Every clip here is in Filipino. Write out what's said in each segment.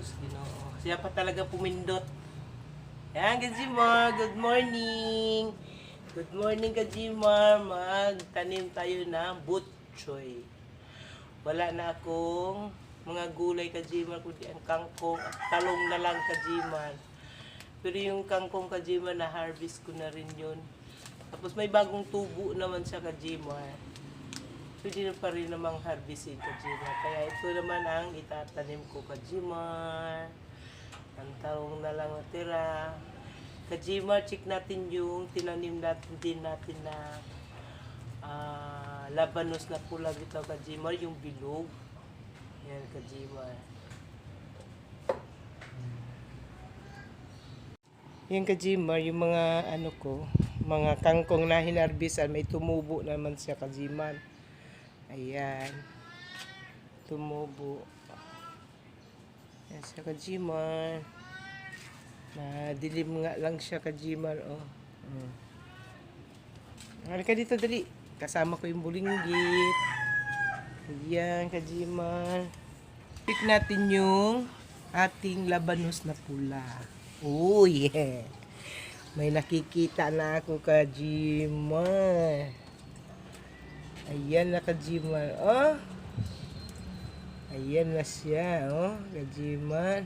Sus, Ginoo. Siya pa talaga pumindot. Yan, Kajimar. Good morning. Good morning, Kajimar. Magtanim tayo ng butchoy. Wala na akong mga gulay, Kajimar, kundi ang kangkong at talong na lang, Kajimar. Pero yung kangkong, Kajimar, na-harvest ko na rin yun. Tapos may bagong tubo naman siya, Kajimar. Pwede na pa rin namang harvestin, Kajimar. Kaya ito naman ang itatanim ko, Kajimar. Ang talong na lang natira. Kajimar, check natin yung tinanim natin din natin na labanos na pula bitaw, Kajimar, yung bilog. Yan, Kajimar. Yan, Kajimar, yung mga ano ko, mga kangkong na hinarbisan, may tumubo naman siya, Kajimar. Ayan. Tumubo. Yan siya, Kajimar. Madilim nga lang siya, Kajimar, oh. Halika dito, dali. Kasama ko yung bulinggit. Ayan, Kajimar. Pick natin yung ating labanos na pula. Oh, yeah. May nakikita na ako, Kajimar. Ayan na, Kajimar. Oh. Ayan na siya, oh, Kajimar.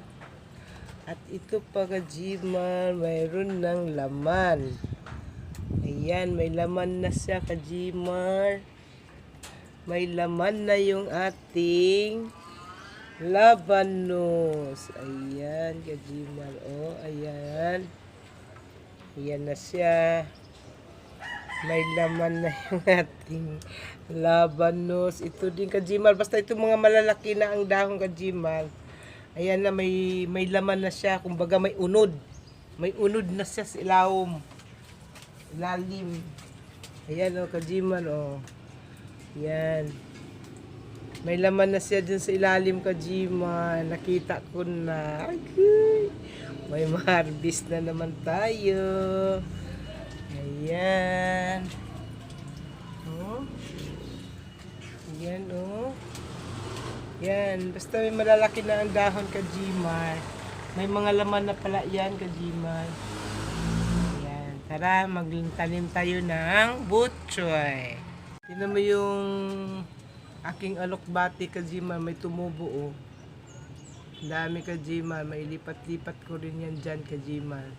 At ito pa, Kajimar, mayroon ng laman. Ayan, may laman na siya, Kajimar. May laman na yung ating labanos. Ayan, Kajimar. Oh, ayan. Ayan na siya. May laman na yung ating labanos. Ito din, Kajimar. Basta ito mga malalaki na ang dahon, Kajimar. Ayan na, may laman na siya. Kumbaga may unod. May unod na siya sa ilalim. Ayan, oh, Kajimar, oh. Ayan. May laman na siya dun sa ilalim, Kajimar. Nakita ko na. Okay. May ma-harvest na naman tayo. Ayan. Oh. Ayan, oh. Yan. Basta may malalaki na ang dahon, Kajimar. May mga laman na pala yan, Kajimar. Ayan. Tara, magtanim tayo ng butchoy. Tingnan mo yung aking alokbati, Kajimar. May tumubo, oh. Dami, Kajimar. May lipat-lipat ko rin yan dyan, Kajimar.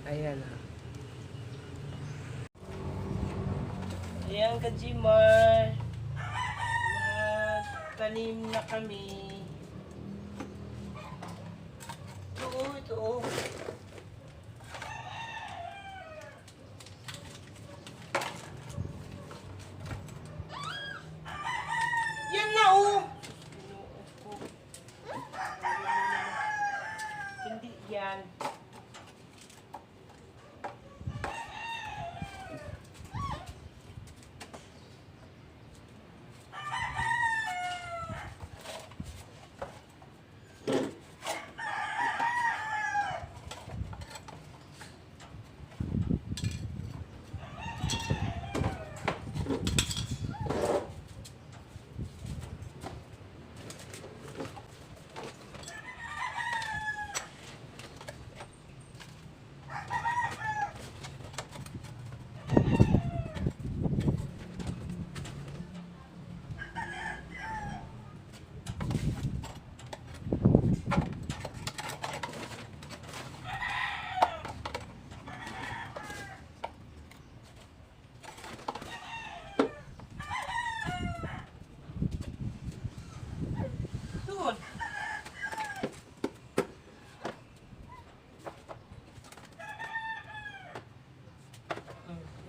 Ayan, oh. Ayan, Kajimar. Magtanim na kami. Ito, oh. Yan na, oh. Hindi yan.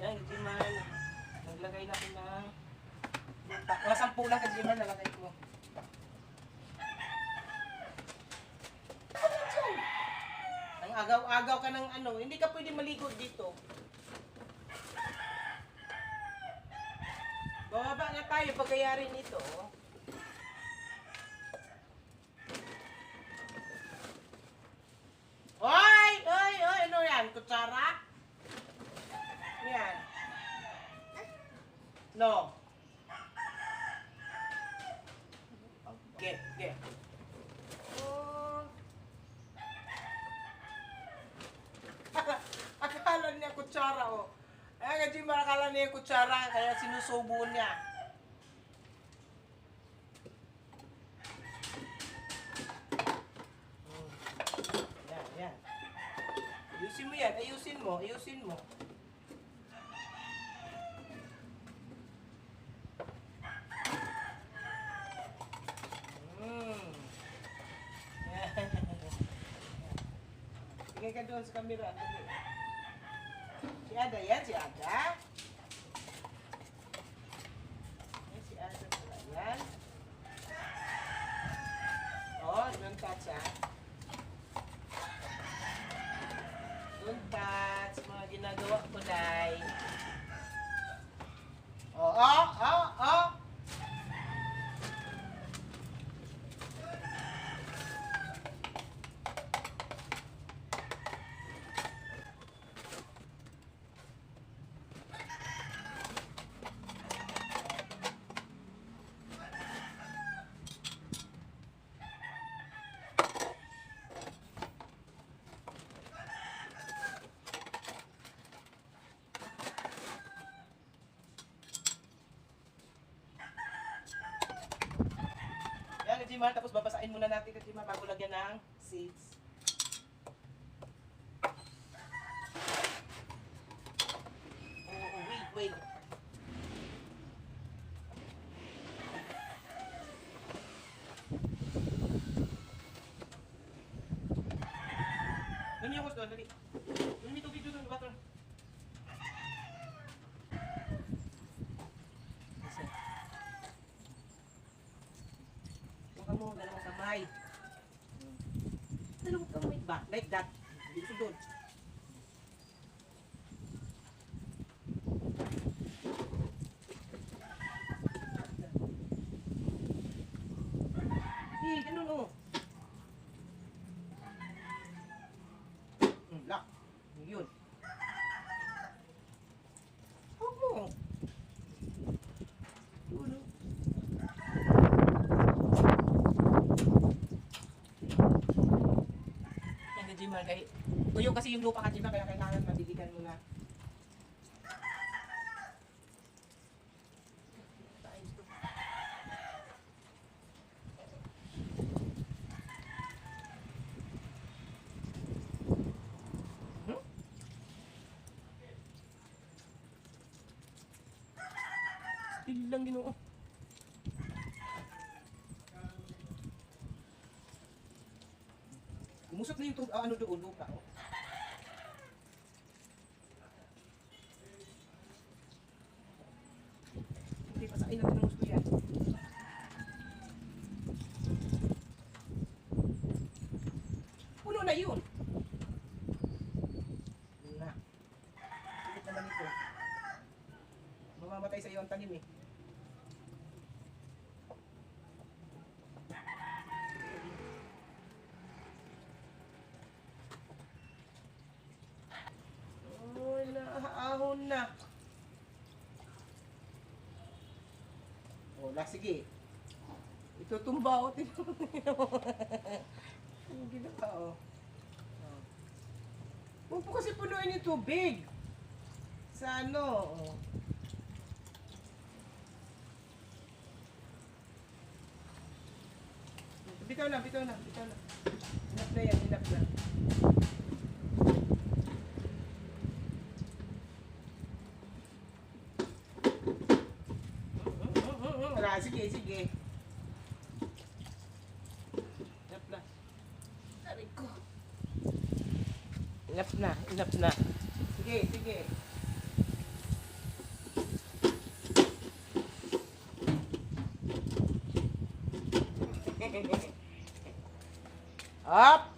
Yan, Kajimar. Naglagay na ko ng mga 10 lang, Kajimar, nalagay ko. Ang agaw-agaw ka ng ano, hindi ka pwede maligo dito. Bababa na tayo pagkayari nito. Oy! Oy! Oy! Ano yan? Kutsara? Yan. No. Okay, okay. Oh. nga Jimar, akala niya yung kutsara, kaya sinusubo niya. Yan, yan. Ayusin mo yan, ayusin mo, ayusin mo. Sige ka doon sa camera. Si Ada yan, si Ada. Yan, si Ada pala yan. Oh, don't touch ha. Don't touch. Mga ginagawa ko, Day. Oh, oh, oh, oh. Yan, Kajima, tapos babasahin muna natin, Kajima, bago lagyan ng seeds. Oh, wait, wait. Dali ako doon, dali. Dali, tubig doon, water. Mo dalawang kamay. Dalawang kamay ba? Like that. Dito doon. Ganun o. Lock. Yun. Huwag mo. Yun o. Jimar, kay tuyo kasi yung lupa ka, Jimar, kaya kailangan madidigan mo na. Still lang Ginoo. Umusok na yung ano doon, lupa. Oh. Hindi, pasain natin ang gusto yan. Puno na yun. Yun na. Sikit naman ito. Mamamatay sa iyo ang tanim eh. Ahon na. Wala, sige. Itutumba o. Ang ginawa o. Huwag po kasi punuin yung tubig. Sa ano. O. Bitaw na, bitaw na, bitaw na. Hinap na yan, hinap na. Sige, sige. Inap na. Aray ko. Inap na, inap na. Sige, sige. Up!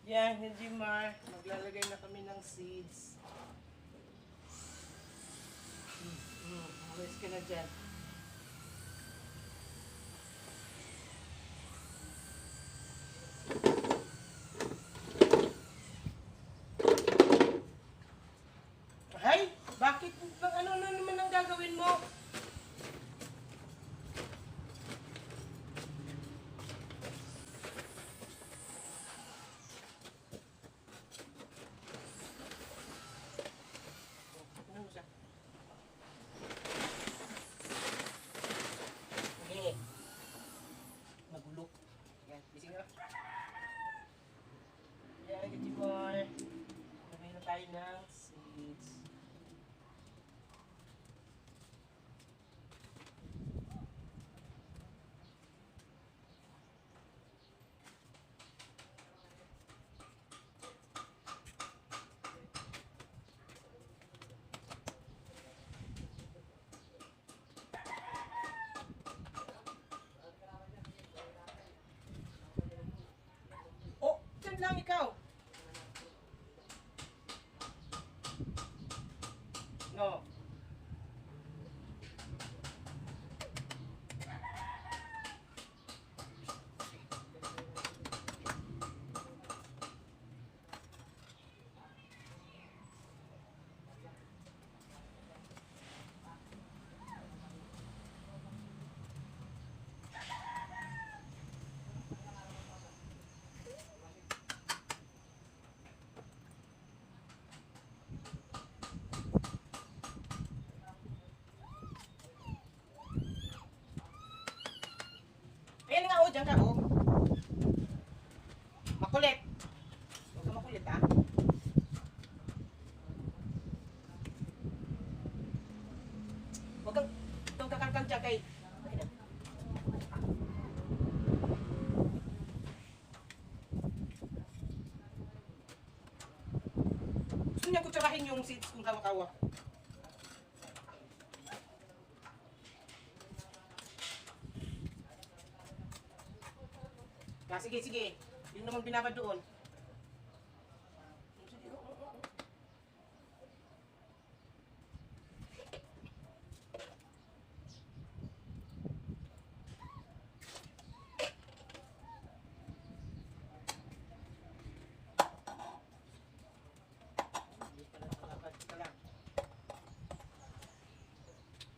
Yan, Jimar. Maglalagay na kami ng seeds. Alis ka na dyan. Ay! Bakit? Ano na naman ang gagawin mo? dyan kay... Gusto niya kutsarahin yung seeds kung hawak-hawak. Sige, sige. Yun naman binabad doon.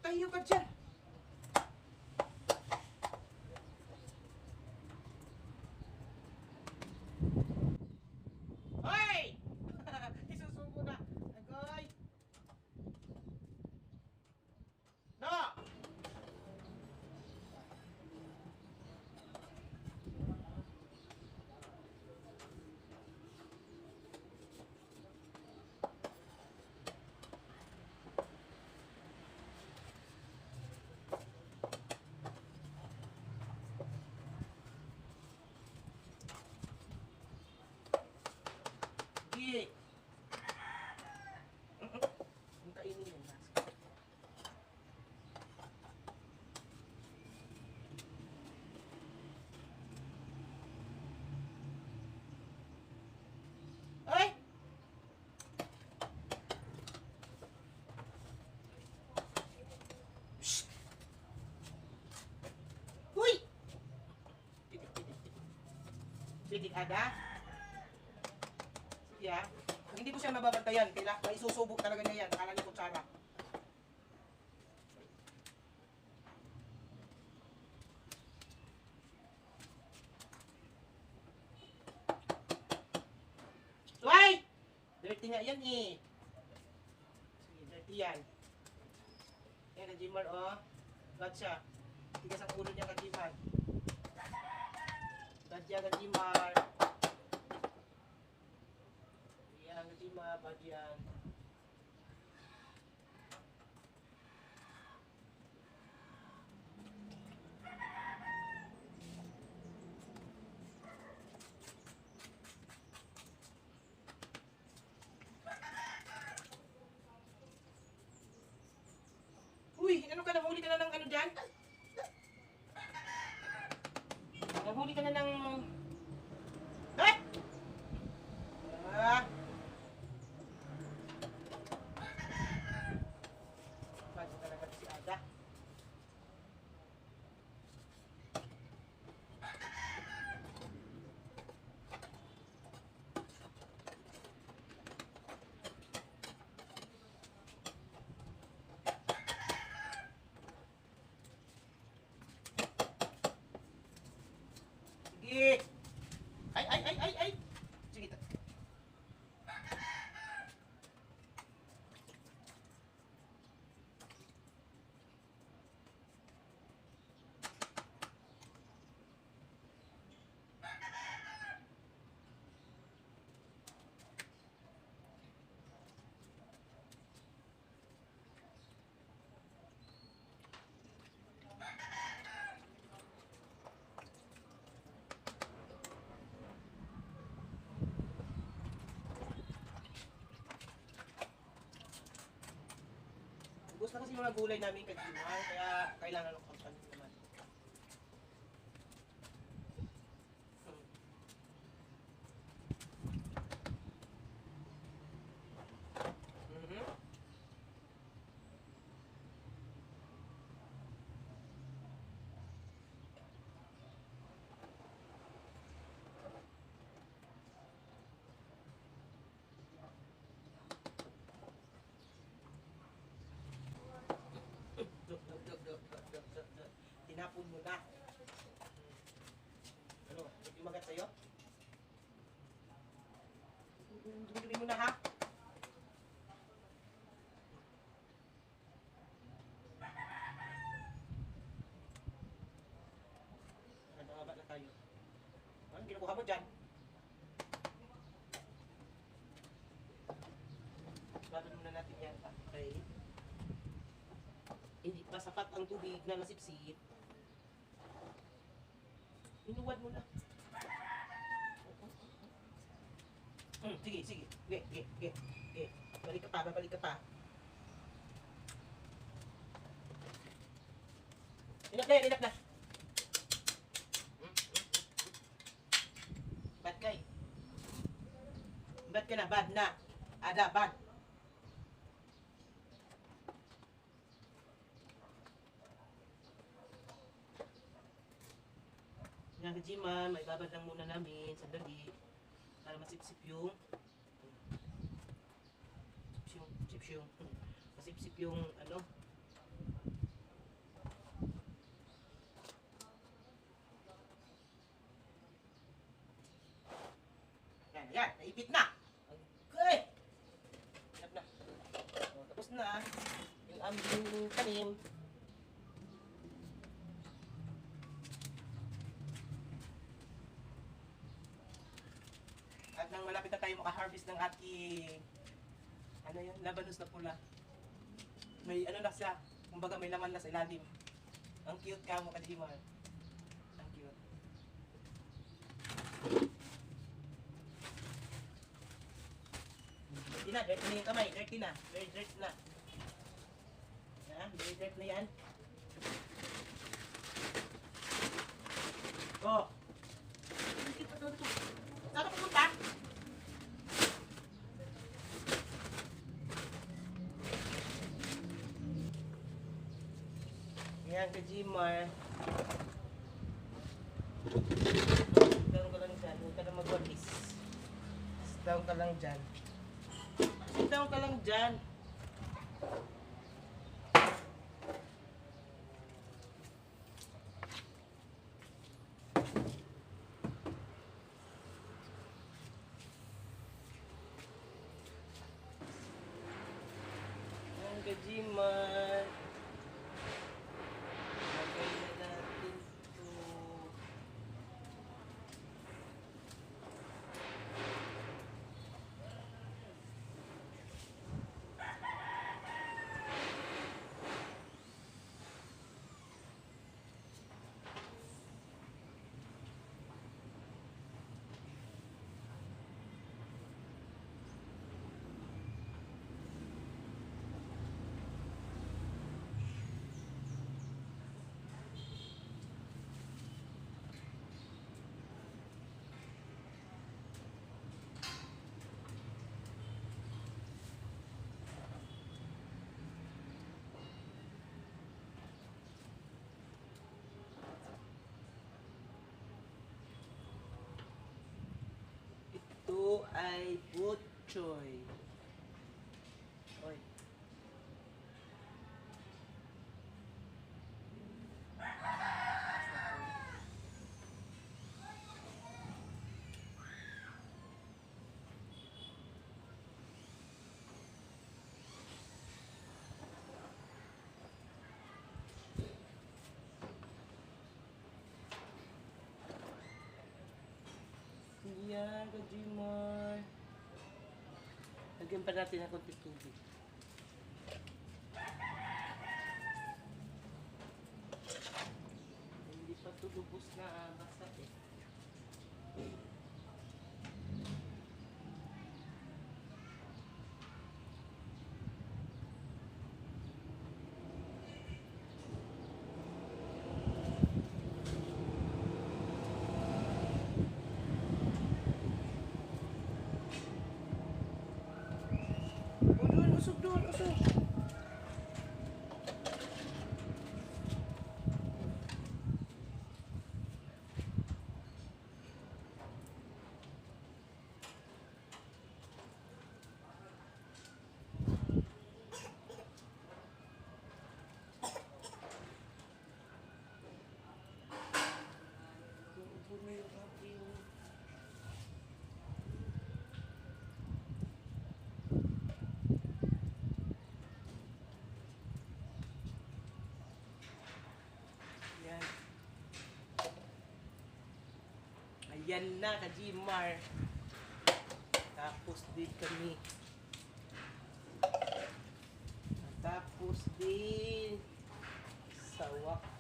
Tayo ka dyan. Hoy! Isusubo na. Agoy! No! Sige. Ang kainin yun. Ay! Shh! Huy! Sidik ada. Sige ah. Kung hindi ko siya mababantayan, may isusubok talaga niya yan. Kala ni kutsara. Uy! Dirty nga yan eh. Sige, dirty yan. Yan, ka-Jimar oh. Gotcha. Tigas ang ulo niya ka-Jimar. Gotcha ka-Jimar. Yan, ka-Jimar. Bad yan. Uy, ano ka, nahuli ka na ng ano dyan? Nahuli ka na ng... Eh! Ah! Bago talaga si Ada. Sige. Ay. Sige. Gusto kasi mga gulay namin kag-Jimar, kaya kailangan ng kampanya naman. Tinapon mo na. Ano? Hindi magat sa'yo? Dumi mo na ha? Nagkakaba na tayo. Ano? Kinukuha mo dyan? Baban muna natin yan. Okay. Hindi. Masapat ang tubig na nasipsip. Inuwad mo na. Sige, sige. Okay. Balik ka pa, babalik ka pa. Inap na. Bad kay. Bad ka na, bad na. Ada, bad. Yan, Kajiman, may babad lang muna namin sa dali para masipsip yung masipsip yung ano. Yan, naipit na. Okay. Hirap na. O, tapos na yung aming tanim. At nang malapit na tayo makaharvest ng ating ano yun, labanos na pula. May ano na siya, kumbaga may laman na sa ilalim. Ang cute ka mo, Kajiman. Ang cute. Dirty na yung kamay, dirty na. Very dirty na. Yan, very dirty na yan. Oh! Saan ka pupunta? Yan, Kajimar. Down ka lang dyan. Huwag ka na mag-walis. Down ka lang dyan. Down ka lang dyan. Yan, Kajimar. Ito ay butchoy. Oy. Yan, Kajimar. Lagyan pa natin ng konti tubig. Hindi pa ito lubos na basta eh. Usog doon, usog. Ayan na, Kajimar. Tapos din kami. Tapos din wakas.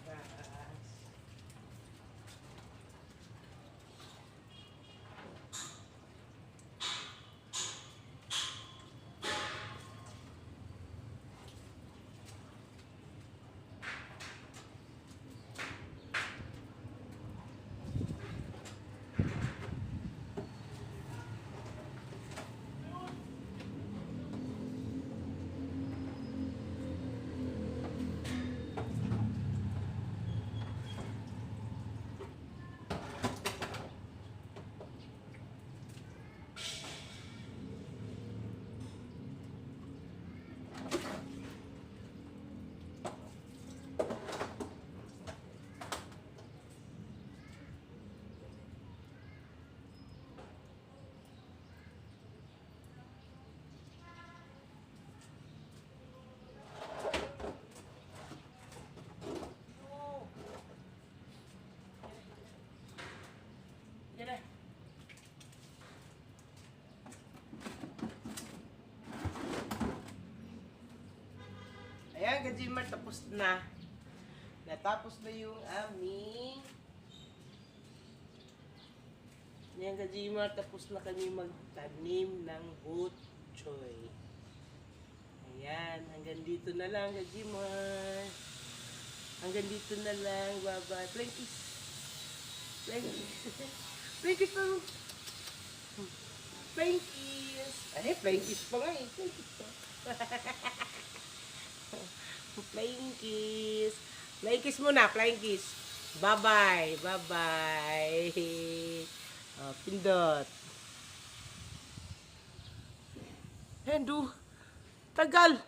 Yan na. Ayan, Kajimar, tapos na. Natapos na yung aming... Ayan, Kajimar, tapos na kami magtanim ng butchoy. Ayan, hanggang dito na lang, Kajimar. Hanggang dito na lang. Bye-bye. Plankies. Plankies. Plankies pa. Plankies. Ay, plankies pa nga eh. Plankies pa. Plankies. Plankies muna, plankies. Bye-bye. Bye-bye. Oh, pindot. Hendu. Tagal.